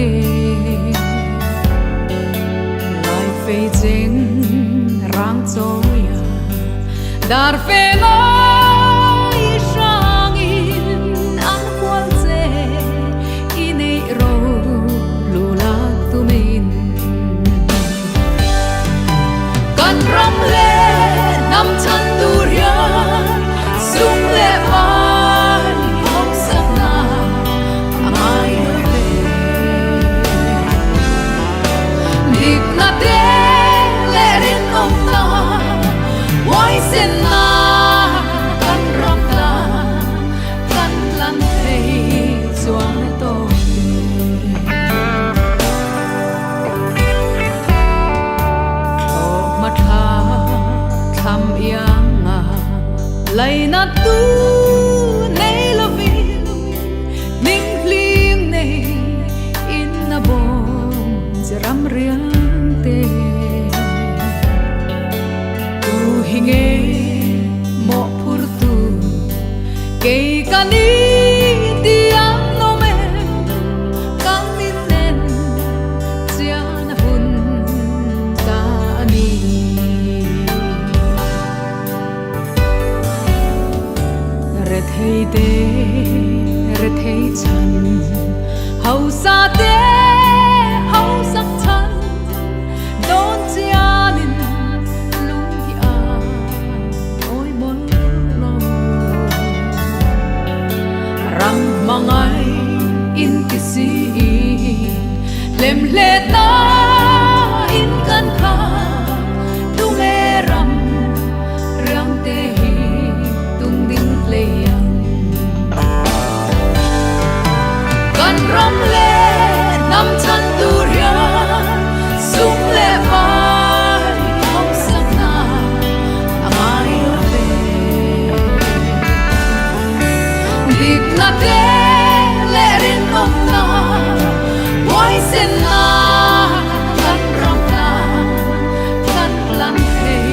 tê lại phê chênh rang trôi à dar phê ngôi sang in ăn qual chê inei ro lula tu min kan ram le nam chan tu ria sung le vai hong sak na amai ve nik na te le rin om na wai sen na kan ram na kan lan thei chuang to ma tha tham yang a lai na tu nei lo vin ning hling nei in na bom ram riang te tu hinge mo phur tu ke kani tiang no me kan min nen chia na hun ka ni re thei te re thei chan hau sa te hau sak chan don chianin lung hi a oi bon lo rang mangai in ti si lem le ta in kan kha tu me ram rang te hi tung ding le yang kan ram le nam chan tu ria sung le vai hong sak na amai ve dik na te le rin om na wai sen na kan ram na kan lan thei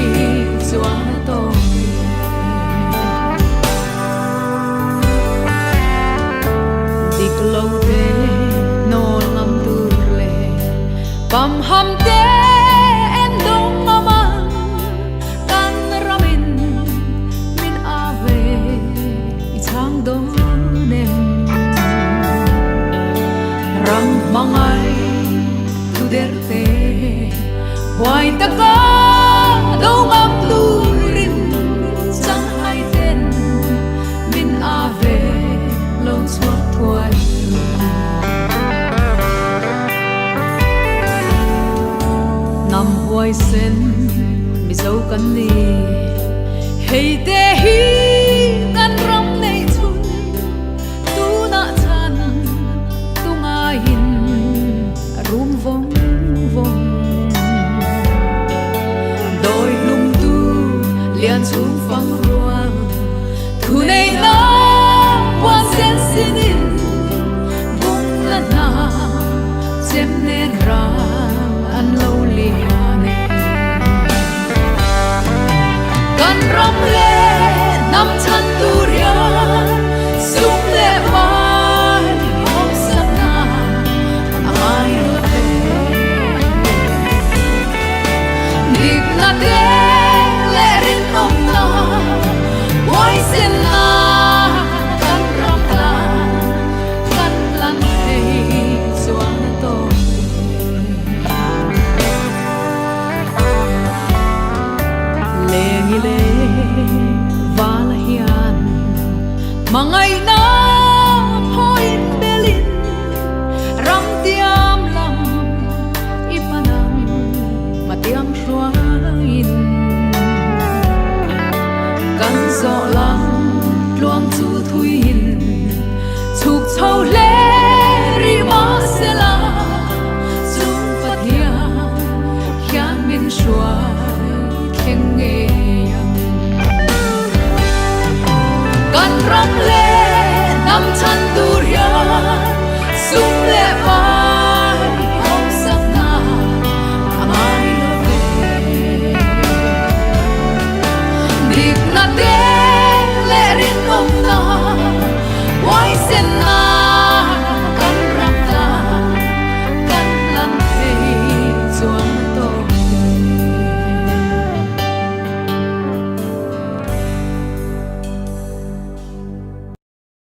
chuang to dik lo te no lam tur le pam ham te en dong mama kan ramin min ave i chang do nem rang mangai tu der te hoai ta ka do ngam tu rin chang hai ten min ave lo chuak thuai nam hoai sen mi zo kan ni hei te hi kan ram nei chun tu na chan tu nga hin rum vong vong đôi lung tu lian chung phang ruang thu nei na quan sen sinin bung la na chem nen ra an lo liane kan ram le nam chan tu ria sung le vai hong sak na amai ve nik na te le rin om na wai sen na kan ram na kan lan thei chuang to lengi le vala hian mangai na phoin belin ram tiam lam ipanam matiam shwain kan zo lam luang chu thuin chuk chau le ri ma se la chung pathia hian min shwai kheng nge yang kan ram le nam chan